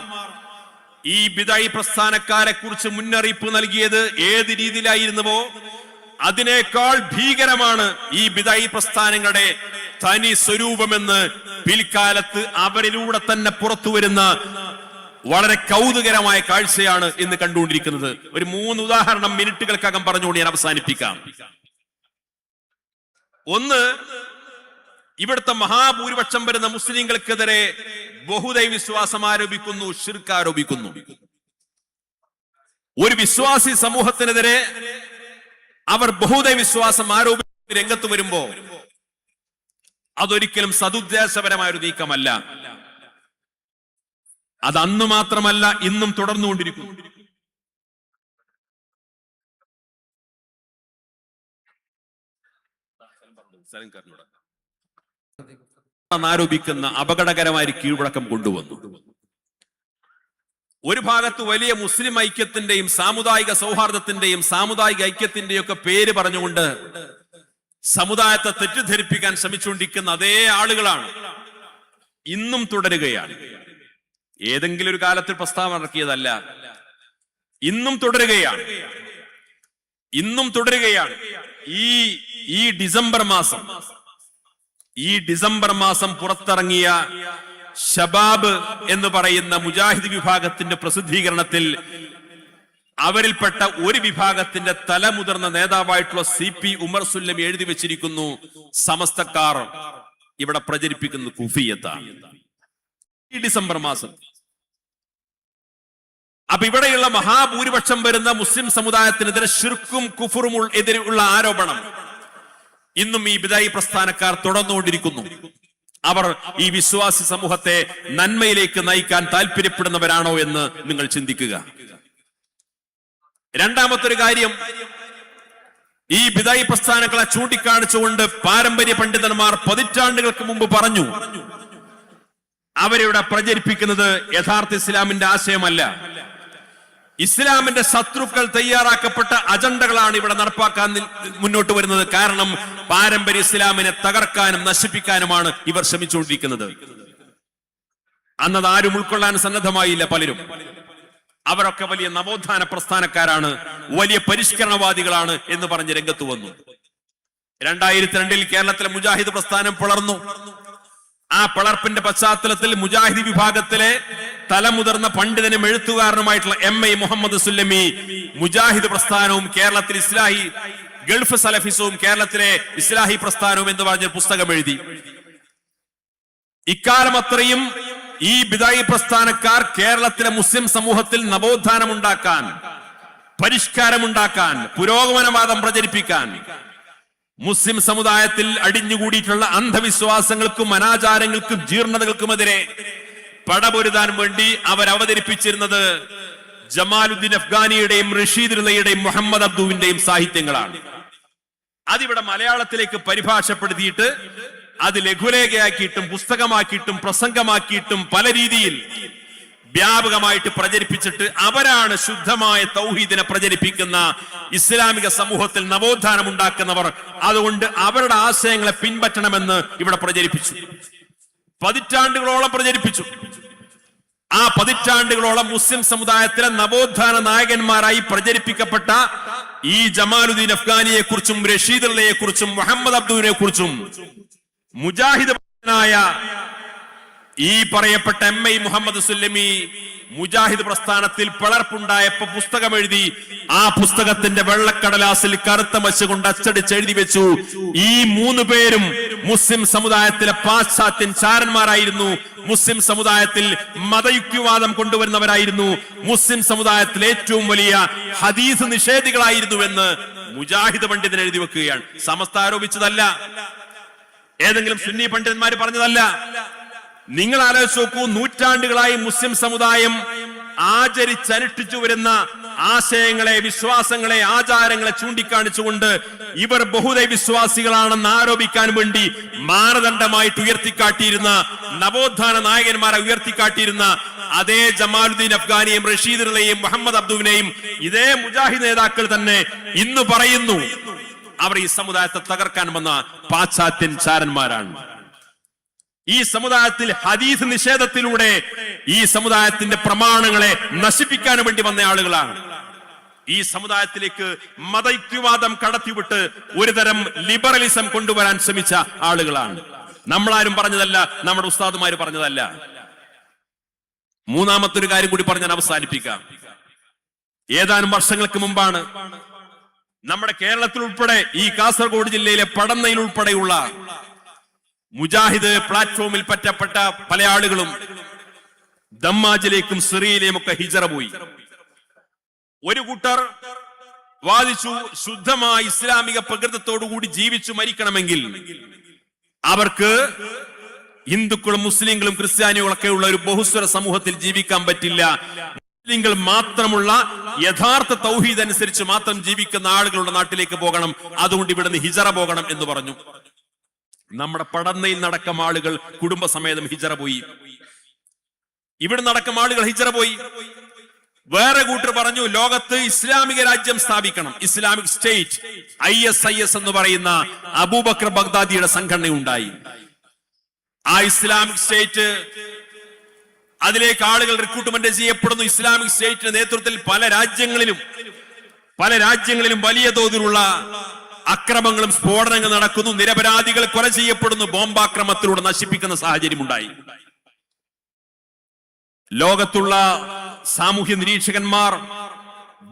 ഈ ബിദഈ പ്രസ്ഥാനക്കാരെ കുറിച്ച് മുന്നറിയിപ്പ് നൽകിയത് ഏത് രീതിയിലായിരുന്നുവോ അതിനേക്കാൾ ഭീകരമാണ് ഈ ബിദഈ പ്രസ്ഥാനങ്ങളുടെ തനി സ്വരൂപമെന്ന് പിൽക്കാലത്ത് അവരിലൂടെ തന്നെ പുറത്തു വരുന്ന വളരെ കൗതുകരമായ കാഴ്ചയാണ് ഇന്ന് കണ്ടുകൊണ്ടിരിക്കുന്നത്. ഒരു 3 ഉദാഹരണം മിനിറ്റുകൾക്കകം പറഞ്ഞുകൊണ്ട് ഞാൻ അവസാനിപ്പിക്കാം. ഒന്ന്, ഇവിടുത്തെ മഹാഭൂരിപക്ഷം വരുന്ന മുസ്ലിങ്ങൾക്കെതിരെ ബഹുദൈവ വിശ്വാസം ആരോപിക്കുന്നു, ശിർക്ക് ആരോപിക്കുന്നു. ഒരു വിശ്വാസി സമൂഹത്തിനെതിരെ അവർ ബഹുദൈവ വിശ്വാസം ആരോപിച്ച് രംഗത്ത് വരുമ്പോ അതൊരിക്കലും സതുദ്ദേശപരമായ ഒരു നീക്കമല്ല. അത് അന്ന് മാത്രമല്ല, ഇന്നും തുടർന്നുകൊണ്ടിരിക്കുന്നു. ആരോപിക്കുന്ന അപകടകരമായ കീഴ്വഴക്കം കൊണ്ടുവന്നു. ഒരു ഭാഗത്ത് വലിയ മുസ്ലിം ഐക്യത്തിന്റെയും സാമുദായിക സൗഹാർദ്ദത്തിന്റെയും സാമുദായിക ഐക്യത്തിന്റെയും ഒക്കെ പേര് പറഞ്ഞുകൊണ്ട് സമുദായത്തെ തെറ്റിദ്ധരിപ്പിക്കാൻ ശ്രമിച്ചുകൊണ്ടിരിക്കുന്ന അതേ ആളുകളാണ് ഇന്നും തുടരുകയാണ്. ഏതെങ്കിലും ഒരു കാലത്തിൽ പ്രസ്താവന ഇറക്കിയതല്ല, ഇന്നും തുടരുകയാണ്. ഈ ഡിസംബർ മാസം പുറത്തിറങ്ങിയ ഷബാബ് എന്ന് പറയുന്ന മുജാഹിദ് വിഭാഗത്തിന്റെ പ്രസിദ്ധീകരണത്തിൽ അവരിൽപ്പെട്ട ഒരു വിഭാഗത്തിന്റെ തലമുതിർന്ന നേതാവായിട്ടുള്ള CP ഉമർ സുല്ലമി എഴുതി വെച്ചിരിക്കുന്നു, സമസ്തക്കാർ ഇവിടെ പ്രചരിപ്പിക്കുന്ന കുഫിയത്താണ്. ഈ ഡിസംബർ മാസം അപ്പൊ ഇവിടെയുള്ള മഹാഭൂരിപക്ഷം വരുന്ന മുസ്ലിം സമുദായത്തിനെതിരെ ശിർക്കും കുഫറും എതിരെയുള്ള ആരോപണം ഇന്നും ഈ ബിദഈ പ്രസ്ഥാനക്കാർ തുടർന്നുകൊണ്ടിരിക്കുന്നു. അവർ ഈ വിശ്വാസി സമൂഹത്തെ നന്മയിലേക്ക് നയിക്കാൻ താല്പര്യപ്പെടുന്നവരാണോ എന്ന് നിങ്ങൾ ചിന്തിക്കുക. രണ്ടാമത്തെ ഒരു കാര്യം, ഈ ബിദഈ പ്രസ്ഥാനങ്ങളെ ചൂണ്ടിക്കാണിച്ചുകൊണ്ട് പാരമ്പര്യ പണ്ഡിതന്മാർ പതിറ്റാണ്ടുകൾക്ക് മുമ്പ് പറഞ്ഞു, അവരിവിടെ പ്രചരിപ്പിക്കുന്നത് യഥാർത്ഥ ഇസ്ലാമിന്റെ ആശയമല്ല, ഇസ്ലാമിന്റെ ശത്രുക്കൾ തയ്യാറാക്കപ്പെട്ട അജണ്ടകളാണ് ഇവിടെ നടപ്പാക്കാൻ മുന്നോട്ട് വരുന്നത്. കാരണം പാരമ്പര്യ ഇസ്ലാമിനെ തകർക്കാനും നശിപ്പിക്കാനുമാണ് ഇവർ ശ്രമിച്ചുകൊണ്ടിരിക്കുന്നത്. അന്നത് ആരും ഉൾക്കൊള്ളാൻ സന്നദ്ധമായില്ല പലരും. അവരൊക്കെ വലിയ നവോത്ഥാന പ്രസ്ഥാനക്കാരാണ്, വലിയ പരിഷ്കരണവാദികളാണ് എന്ന് പറഞ്ഞ് രംഗത്ത് വന്നു. 2002 കേരളത്തിലെ മുജാഹിദ് പ്രസ്ഥാനം പിളർന്നു. ആ പിളർപ്പിന്റെ പശ്ചാത്തലത്തിൽ മുജാഹിദ് വിഭാഗത്തിലെ തലമുതിർന്ന പണ്ഡിതനും എഴുത്തുകാരനുമായിട്ടുള്ള MI മുഹമ്മദ് സുല്ലമി മുജാഹിദ് പ്രസ്ഥാനവും കേരളത്തിൽ ഇസ്ലാഹി ഗൾഫ് സലഫിസവും കേരളത്തിലെ ഇസ്ലാഹി പ്രസ്ഥാനവും എന്ന് പറഞ്ഞ പുസ്തകം എഴുതി. ഇക്കാലം അത്രയും ഈ ബിദഈ പ്രസ്ഥാനക്കാർ കേരളത്തിലെ മുസ്ലിം സമൂഹത്തിൽ നവോത്ഥാനമുണ്ടാക്കാൻ, പരിഷ്കാരമുണ്ടാക്കാൻ, പുരോഗമനവാദം പ്രചരിപ്പിക്കാൻ, മുസ്ലിം സമുദായത്തിൽ അടിഞ്ഞുകൂടിയിട്ടുള്ള അന്ധവിശ്വാസങ്ങൾക്കും അനാചാരങ്ങൾക്കും ജീർണതകൾക്കുമെതിരെ പടപൊരുതാൻ വേണ്ടി അവർ അവതരിപ്പിച്ചിരുന്നത് ജമാലുദ്ദീൻ അഫ്ഗാനിയുടെയും റഷീദ് റിളയുടെയും മുഹമ്മദ് അബ്ദുവിന്റെയും സാഹിത്യങ്ങളാണ്. അതിവിടെ മലയാളത്തിലേക്ക് പരിഭാഷപ്പെടുത്തിയിട്ട് അത് ലഘുലേഖയാക്കിയിട്ടും പുസ്തകമാക്കിയിട്ടും പ്രസംഗമാക്കിയിട്ടും പല രീതിയിൽ വ്യാപകമായിട്ട് പ്രചരിപ്പിച്ചിട്ട് അവരാണ് ശുദ്ധമായ തൗഹീദിനെ പ്രചരിപ്പിക്കുന്ന ഇസ്ലാമിക സമൂഹത്തിൽ നവോത്ഥാനം ഉണ്ടാക്കുന്നവർ. അതുകൊണ്ട് അവരുടെ ആശയങ്ങളെ പിൻപറ്റണമെന്ന് ഇവിടെ പ്രചരിപ്പിച്ചു. പതിറ്റാണ്ടുകളോളം പ്രചരിപ്പിച്ചു. ആ പതിറ്റാണ്ടുകളോളം മുസ്ലിം സമുദായത്തിലെ നവോത്ഥാന നായകന്മാരായി പ്രചരിപ്പിക്കപ്പെട്ട ഈ ജമാലുദ്ദീൻ അഫ്ഗാനിയെ കുറിച്ചും റഷീദ് റിളയെ കുറിച്ചും മുഹമ്മദ് അബ്ദുവിനെ കുറിച്ചും മുജാഹിദ് ഈ പറയപ്പെട്ട MI മുഹമ്മദ് സുല്ലമി മുജാഹിദ് പ്രസ്ഥാനത്തിൽ പിളർപ്പുണ്ടായപ്പോ പുസ്തകം എഴുതി. ആ പുസ്തകത്തിന്റെ വെള്ളക്കടലാസിൽ കറുത്ത മഷി കൊണ്ട് അച്ചടിച്ച് എഴുതി വെച്ചു, ഈ 3 പേരും മുസ്ലിം സമുദായത്തിലെ പാശ്ചാത്യൻ ചാരന്മാരായിരുന്നു, മുസ്ലിം സമുദായത്തിൽ മതയുക്തിവാദം കൊണ്ടുവരുന്നവരായിരുന്നു, മുസ്ലിം സമുദായത്തിൽ ഏറ്റവും വലിയ ഹദീസ് നിഷേധികളായിരുന്നുവെന്ന് മുജാഹിദ് പണ്ഡിതൻ എഴുതി വെക്കുകയാണ്. സമസ്ത ആരോപിച്ചതല്ല, ഏതെങ്കിലും സുന്നി പണ്ഡിതന്മാർ പറഞ്ഞതല്ല. നിങ്ങൾ ആലോചിച്ച് നോക്കൂ, നൂറ്റാണ്ടുകളായി മുസ്ലിം സമുദായം ആചരിച്ചനുഷ്ഠിച്ചു വരുന്ന ആശയങ്ങളെ, വിശ്വാസങ്ങളെ, ആചാരങ്ങളെ ചൂണ്ടിക്കാണിച്ചുകൊണ്ട് ഇവർ ബഹുദൈവ വിശ്വാസികളാണെന്ന് ആരോപിക്കാൻ വേണ്ടി മാനദണ്ഡമായിട്ട് ഉയർത്തിക്കാട്ടിയിരുന്ന നവോത്ഥാന നായകന്മാരെ ഉയർത്തിക്കാട്ടിയിരുന്ന അതേ ജമാലുദ്ദീൻ അഫ്ഗാനിയെയും റഷീദ് റിളയെയും മുഹമ്മദ് അബ്ദുവിനെയും ഇതേ മുജാഹിദ് നേതാക്കൾ തന്നെ ഇന്ന് പറയുന്നു അവർ ഈ സമുദായത്തെ തകർക്കാൻ വന്ന പാശ്ചാത്യൻ ചാരന്മാരാണ്. ഈ സമുദായത്തിൽ ഹദീസ് നിഷേധത്തിലൂടെ ഈ സമുദായത്തിന്റെ പ്രമാണങ്ങളെ നശിപ്പിക്കാൻ വേണ്ടി വന്ന ആളുകളാണ്. ഈ സമുദായത്തിലേക്ക് മതയുക്തിവാദം കടത്തിവിട്ട് ഒരുതരം ലിബറലിസം കൊണ്ടുവരാൻ ശ്രമിച്ച ആളുകളാണ്. നമ്മളാരും പറഞ്ഞതല്ല, നമ്മുടെ ഉസ്താദുമാര് പറഞ്ഞതല്ല. മൂന്നാമത്തെ ഒരു കാര്യം കൂടി പറഞ്ഞാൽ അവസാനിപ്പിക്കാം. ഏതാനും വർഷങ്ങൾക്ക് മുമ്പാണ് നമ്മുടെ കേരളത്തിൽ ഉൾപ്പെടെ ഈ കാസർഗോഡ് ജില്ലയിലെ പടന്നയിൽ ഉൾപ്പെടെയുള്ള മുജാഹിദ് പ്ലാറ്റ്ഫോമിൽ പറ്റപ്പെട്ട പല ആളുകളും ദമ്മാജിലേക്കും സിറിയയിലേക്കും ഒക്കെ ഹിജറ പോയി. ഒരു കൂട്ടർ വാദിച്ചു, ശുദ്ധമായ ഇസ്ലാമിക പ്രകൃതത്തോടുകൂടി ജീവിച്ചു മരിക്കണമെങ്കിൽ അവർക്ക് ഹിന്ദുക്കളും മുസ്ലിങ്ങളും ക്രിസ്ത്യാനികളും ഒക്കെ ഉള്ള ഒരു ബഹുസ്വര സമൂഹത്തിൽ ജീവിക്കാൻ പറ്റില്ല. മുസ്ലിങ്ങൾ മാത്രമുള്ള യഥാർത്ഥ തൗഹീദ് അനുസരിച്ച് മാത്രം ജീവിക്കുന്ന ആളുകളുടെ നാട്ടിലേക്ക് പോകണം, അതുകൊണ്ട് ഇവിടുന്ന് ഹിജറ പോകണം എന്ന് പറഞ്ഞു. നമ്മുടെ പടന്നയിൽ നടക്കം ആളുകൾ കുടുംബസമേതം ഹിജറ പോയി. ഇവിടെ നടക്കം ആളുകൾ ഹിജറ പോയി. വേറെ കൂട്ടർ പറഞ്ഞു, ലോകത്ത് ഇസ്ലാമിക രാജ്യം സ്ഥാപിക്കണം, ഇസ്ലാമിക് സ്റ്റേറ്റ്, ISIS എന്ന് പറയുന്ന അബൂബക്കർ ബഗ്ദാദിയുടെ സംഘടന ഉണ്ടായി. ആ ഇസ്ലാമിക് സ്റ്റേറ്റ്, അതിലേക്ക് ആളുകൾ റിക്രൂട്ട്മെന്റ് ചെയ്യപ്പെടുന്നു. ഇസ്ലാമിക് സ്റ്റേറ്റിന്റെ നേതൃത്വത്തിൽ പല രാജ്യങ്ങളിലും വലിയ തോതിലുള്ള അക്രമങ്ങളും സ്ഫോടനങ്ങളും നടക്കുന്നു. നിരപരാധികൾ കൊല ചെയ്യപ്പെടുന്നു. ബോംബാക്രമണത്തിലൂടെ നശിപ്പിക്കുന്ന സാഹചര്യം ഉണ്ടായി. ലോകത്തുള്ള സാമൂഹ്യ നിരീക്ഷകന്മാർ,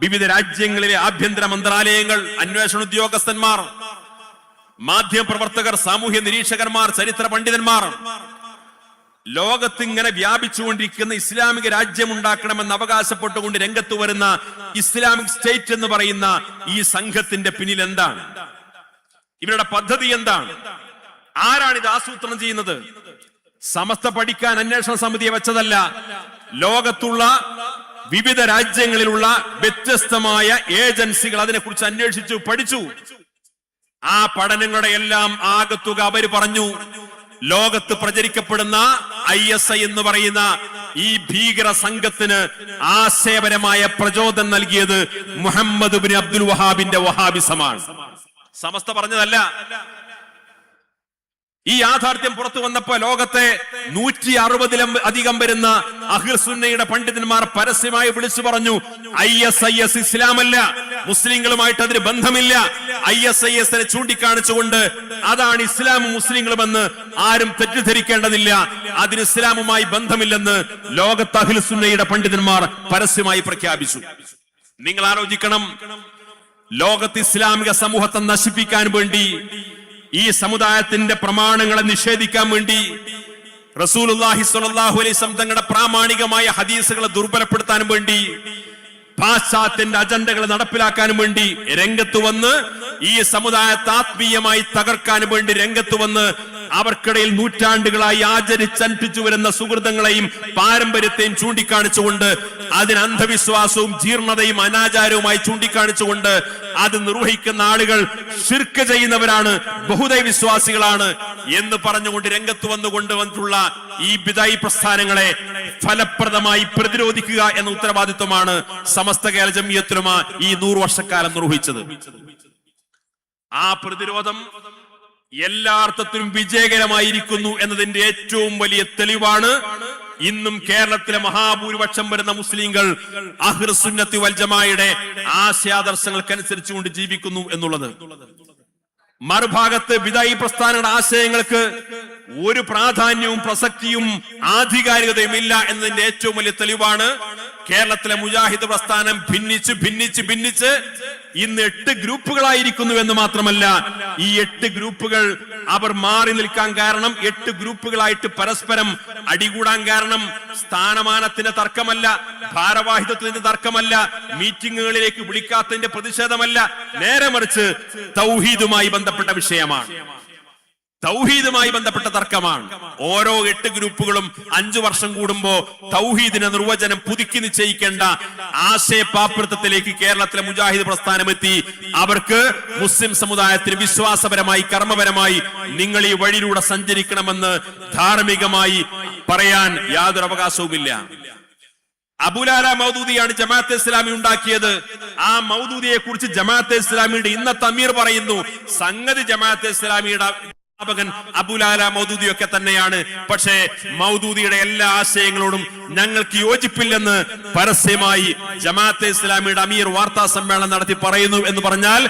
വിവിധ രാജ്യങ്ങളിലെ ആഭ്യന്തര മന്ത്രാലയങ്ങൾ, അന്വേഷണ ഉദ്യോഗസ്ഥന്മാർ, മാധ്യമപ്രവർത്തകർ, സാമൂഹ്യ നിരീക്ഷകന്മാർ, ചരിത്ര പണ്ഡിതന്മാർ, ലോകത്ത് ഇങ്ങനെ വ്യാപിച്ചുകൊണ്ടിരിക്കുന്ന ഇസ്ലാമിക രാജ്യം ഉണ്ടാക്കണമെന്ന് അവകാശപ്പെട്ടുകൊണ്ട് രംഗത്ത് വരുന്ന ഇസ്ലാമിക് സ്റ്റേറ്റ് എന്ന് പറയുന്ന ഈ സംഘത്തിന്റെ പിന്നിൽ എന്താണ്? ഇവരുടെ പദ്ധതി എന്താണ്? ആരാണ് ഇത് ആസൂത്രണം ചെയ്യുന്നത്? സമസ്ത പഠിക്കാൻ അന്വേഷണ സമിതിയെ വെച്ചതല്ല. ലോകത്തുള്ള വിവിധ രാജ്യങ്ങളിലുള്ള വ്യത്യസ്തമായ ഏജൻസികൾ അതിനെക്കുറിച്ച് അന്വേഷിച്ചു, പഠിച്ചു. ആ പഠനങ്ങളുടെ എല്ലാം ആകത്തുക അവര് പറഞ്ഞു, ലോകത്ത് പ്രചരിക്കപ്പെടുന്ന ISI എന്ന് പറയുന്ന ഈ ഭീകര സംഘത്തിന് ആശയപരമായ പ്രചോദനം നൽകിയത് മുഹമ്മദ് ബിൻ അബ്ദുൽ വഹാബിന്റെ വഹാബിസമാണ്. സമസ്ത പറഞ്ഞതല്ല. ഈ യാഥാർത്ഥ്യം പുറത്തു വന്നപ്പോ ലോകത്തെ 160-ലും വരുന്ന അഹ്ലുസ് സുന്നയുടെ പണ്ഡിതന്മാർ പരസ്യമായി വിളിച്ചു പറഞ്ഞു, ISIS ഇസ്ലാമല്ല, മുസ്ലിങ്ങളുമായിട്ട് അതിന് ബന്ധമില്ല. ISIS-നെ ചൂണ്ടിക്കാണിച്ചുകൊണ്ട് അതാണ് ഇസ്ലാമും മുസ്ലിങ്ങളുമെന്ന് ആരും തെറ്റിദ്ധരിക്കേണ്ടതില്ല, അതിന് ഇസ്ലാമുമായി ബന്ധമില്ലെന്ന് ലോകത്ത് അഹ്ലുസ് സുന്നയുടെ പണ്ഡിതന്മാർ പരസ്യമായി പ്രഖ്യാപിച്ചു. നിങ്ങൾ ആലോചിക്കണം, ലോകത്ത് ഇസ്ലാമിക സമൂഹത്തെ നശിപ്പിക്കാൻ വേണ്ടി, ഈ സമുദായത്തിന്റെ പ്രമാണങ്ങളെ നിഷേധിക്കാൻ വേണ്ടി, റസൂലുള്ളാഹി സ്വല്ലല്ലാഹു അലൈഹി വസല്ലം തങ്ങളുടെ പ്രാമാണികമായ ഹദീസുകളെ ദുർബലപ്പെടുത്താനും വേണ്ടി, പാശ്ചാത്യന്റെ അജണ്ടകൾ നടപ്പിലാക്കാനും വേണ്ടി രംഗത്ത് വന്ന്, ഈ സമുദായത്തെ ആത്മീയമായി തകർക്കാനും വേണ്ടി രംഗത്ത് വന്ന്, അവർക്കിടയിൽ നൂറ്റാണ്ടുകളായി ആചരിച്ചനുഷ്ഠിച്ചു വരുന്ന സുഹൃതങ്ങളെയും പാരമ്പര്യത്തെയും ചൂണ്ടിക്കാണിച്ചുകൊണ്ട്, അതിന് അന്ധവിശ്വാസവും ജീർണതയും അനാചാരവുമായി ചൂണ്ടിക്കാണിച്ചുകൊണ്ട് അത് നിർവഹിക്കുന്ന ആളുകൾ ശിർക്ക് ചെയ്യുന്നവരാണ്, ബഹുദൈവ വിശ്വാസികളാണ് എന്ന് പറഞ്ഞുകൊണ്ട് രംഗത്ത് വന്നിട്ടുള്ള ഈ ബിദഈ പ്രസ്ഥാനങ്ങളെ ഫലപ്രദമായി പ്രതിരോധിക്കുക എന്ന ഉത്തരവാദിത്വമാണ് സമസ്ത കേരള ജംഇയ്യത്തുൽ ഉലമ ഈ 100 വർഷക്കാലം നിർവഹിച്ചത്. ആ പ്രതിരോധം എല്ലാ അർത്ഥത്തിലും വിജയകരമായിരിക്കുന്നു എന്നതിന്റെ ഏറ്റവും വലിയ തെളിവാണ് ഇന്നും കേരളത്തിലെ മഹാഭൂരിപക്ഷം വരുന്ന മുസ്ലിങ്ങൾ അഹ്ലുസ് സുന്നത്തി വൽ ജമാഅയുടെ ആശയാദർശങ്ങൾക്കനുസരിച്ചുകൊണ്ട് ജീവിക്കുന്നു എന്നുള്ളത്. മറുഭാഗത്ത് ബിദഈ പ്രസ്ഥാനങ്ങളുടെ ആശയങ്ങൾക്ക് ഒരു പ്രാധാന്യവും പ്രസക്തിയും ആധികാരികതയും ഇല്ല എന്നതിന്റെ ഏറ്റവും വലിയ തെളിവാണ് കേരളത്തിലെ മുജാഹിദ് പ്രസ്ഥാനം ഭിന്നിച്ച് ഇന്ന് 8 ഗ്രൂപ്പുകളായിരിക്കുന്നു എന്ന് മാത്രമല്ല, ഈ 8 ഗ്രൂപ്പുകൾ അവർ മാറി നിൽക്കാൻ കാരണം, 8 ഗ്രൂപ്പുകളായിട്ട് പരസ്പരം അടികൂടാൻ കാരണം സ്ഥാനമാനത്തിന്റെ തർക്കമല്ല, ഭാരവാഹിത്വത്തിന്റെ തർക്കമല്ല, മീറ്റിങ്ങുകളിലേക്ക് വിളിക്കാത്തതിന്റെ പ്രതിഷേധമല്ല, നേരെ മറിച്ച് തൗഹീദുമായി ബന്ധപ്പെട്ട വിഷയമാണ്, തൗഹീദുമായി ബന്ധപ്പെട്ട തർക്കമാണ്. ഓരോ 8 ഗ്രൂപ്പുകളും 5 വർഷം കൂടുമ്പോ തൗഹീദിന്റെ നിർവചനം പുതുക്കി നിശ്ചയിക്കേണ്ട ആശയപാപ്പൃത്തത്തിലേക്ക് കേരളത്തിലെ മുജാഹിദ് പ്രസ്ഥാനം എത്തി. അവർക്ക് മുസ്ലിം സമുദായത്തിന് വിശ്വാസപരമായി, കർമ്മപരമായി നിങ്ങൾ ഈ വഴിയിലൂടെ സഞ്ചരിക്കണമെന്ന് ധാർമ്മികമായി പറയാൻ യാതൊരു അവകാശവുമില്ല. അബൂലാല മൗദൂദിയാണ് ജമാഅത്തെ ഇസ്ലാമി ഉണ്ടാക്കിയത്. ആ മൗദൂദിയെ കുറിച്ച് ജമാഅത്തെ ഇസ്ലാമിയുടെ ഇന്നത്തെ അമീർ പറയുന്നു, സംഗതി ജമാഅത്തെ ഇസ്ലാമിയുടെ സ്ഥാപകൻ അബൂലാല മൗദൂദിയൊക്കെ തന്നെയാണ്, പക്ഷേ മൗദൂദിയുടെ എല്ലാ ആശയങ്ങളോടും ഞങ്ങൾക്ക് യോജിപ്പില്ലെന്ന് പരസ്യമായി ജമാഅത്തെ ഇസ്ലാമിയുടെ അമീർ വാർത്താ സമ്മേളനം നടത്തി പറയുന്നു എന്ന് പറഞ്ഞാൽ,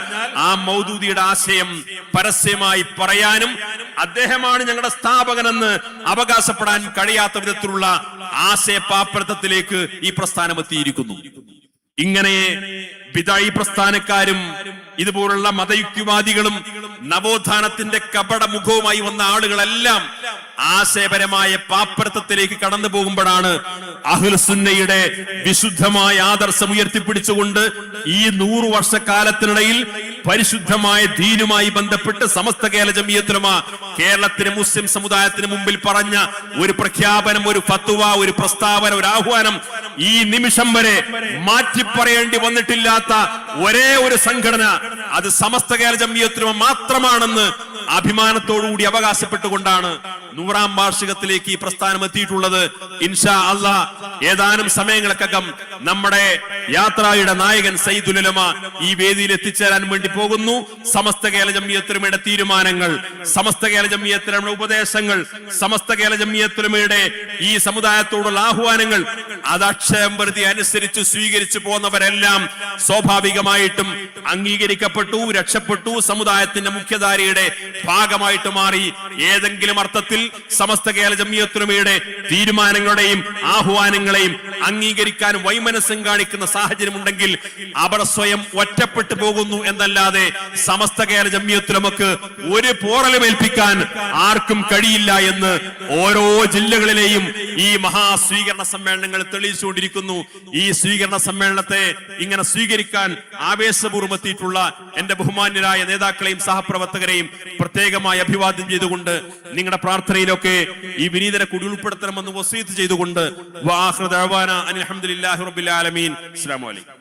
ആ മൗദൂദിയുടെ ആശയം പരസ്യമായി പറയാനും അദ്ദേഹമാണ് ഞങ്ങളുടെ സ്ഥാപകനെന്ന് അവകാശപ്പെടാൻ കഴിയാത്ത വിധത്തിലുള്ള ആശയപാപ്പരത്വത്തിലേക്ക് ഈ പ്രസ്ഥാനം എത്തിയിരിക്കുന്നു. ഇങ്ങനെ ബിദഈ പ്രസ്ഥാനക്കാരും ഇതുപോലുള്ള മതയുക്തിവാദികളും നവോത്ഥാനത്തിന്റെ കപട മുഖവുമായി വന്ന ആളുകളെല്ലാം ആശയപരമായ പാപ്പരത്വത്തിലേക്ക് കടന്നു പോകുമ്പോഴാണ് അഹ്ലുസുന്നയുടെ വിശുദ്ധമായ ആദർശം ഉയർത്തിപ്പിടിച്ചുകൊണ്ട് ഈ 100 വർഷക്കാലത്തിനിടയിൽ പരിശുദ്ധമായ ദീനുമായി ബന്ധപ്പെട്ട് സമസ്ത കേരള ജംഇയ്യത്തുൽ ഉലമ കേരളത്തിലെ മുസ്ലിം സമുദായത്തിന് മുമ്പിൽ പറഞ്ഞ ഒരു പ്രഖ്യാപനം, ഒരു ഫത്വ, ഒരു പ്രസ്താവന, ഒരു ആഹ്വാനം ഈ നിമിഷം വരെ മാറ്റിപ്പറയേണ്ടി വന്നിട്ടില്ലാത്ത ഒരേ ഒരു സംഘടന അത് സമസ്ത കേരള ജംഇയ്യത്തുൽ ഉലമ മാത്രമാണെന്ന് അഭിമാനത്തോടുകൂടി അവകാശപ്പെട്ടുകൊണ്ടാണ് 100ാം വാർഷികത്തിലേക്ക് ഈ പ്രസ്ഥാനം എത്തിയിട്ടുള്ളത്. ഇൻഷാ അല്ലാഹ് ഏതാനും സമയങ്ങൾക്കകം നമ്മുടെ യാത്രയുടെ നായകൻ സയ്യിദുൽ ഉലമ ഈ വേദിയിൽ എത്തിച്ചേരാൻ വേണ്ടി പോകുന്നു. സമസ്ത കേരള ജംഇയ്യത്തുൽ ഉലമയുടെ തീരുമാനങ്ങൾ, സമസ്ത കേരള ജംഇയ്യത്തുൽ ഉലമയുടെ ഉപദേശങ്ങൾ, സമസ്ത കേരള ജംഇയ്യത്തുൽ ഉലമയുടെ ഈ സമുദായത്തോടുള്ള ആഹ്വാനങ്ങൾ അത് അക്ഷരം പ്രതി അനുസരിച്ച് സ്വീകരിച്ചു പോന്നവരെല്ലാം സ്വാഭാവികമായിട്ടും അംഗീകരിക്കപ്പെട്ടു, രക്ഷപ്പെട്ടു, സമുദായത്തിന്റെ മുഖ്യധാരയുടെ ഭാഗമായിട്ട് മാറി. ഏതെങ്കിലും അർത്ഥത്തിൽ സമസ്ത കേരള ജംഇയ്യത്തുൽ ഉലമയുടെ തീരുമാനങ്ങളുടെയും ആഹ്വാനങ്ങളെയും അംഗീകരിക്കാൻ വൈമനസ്യം കാണിക്കുന്ന സാഹചര്യം ഉണ്ടെങ്കിൽ അവർ സ്വയം ഒറ്റപ്പെട്ടു പോകുന്നു എന്നല്ലാതെ സമസ്ത കേരള ജംഇയ്യത്തുൽ ഉലമക്ക് ഒരു പോറലുമേൽപ്പിക്കാൻ ആർക്കും കഴിയില്ല എന്ന് ഓരോ ജില്ലകളിലെയും ഈ മഹാസ്വീകരണ സമ്മേളനങ്ങൾ തെളിയിച്ചുകൊണ്ടിരിക്കുന്നു. ഈ സ്വീകരണ സമ്മേളനത്തെ ഇങ്ങനെ സ്വീകരിക്കാൻ ആവേശപൂർവ്വം എത്തിയിട്ടുള്ള എന്റെ ബഹുമാന്യരായ നേതാക്കളെയും സഹപ്രവർത്തകരെയും പ്രത്യേകമായി അഭിവാദ്യം ചെയ്തുകൊണ്ട് നിങ്ങളുടെ പ്രാർത്ഥനയിലൊക്കെ ഈ വിനീതരെ കൂടി ഉൾപ്പെടുത്തണമെന്ന് വസീയത്ത് ചെയ്തുകൊണ്ട് വാഖിറു ദഅവാന അൽഹംദുലില്ലാഹി റബ്ബിൽ ആലമീൻ. അസ്സലാമു അലൈക്കും.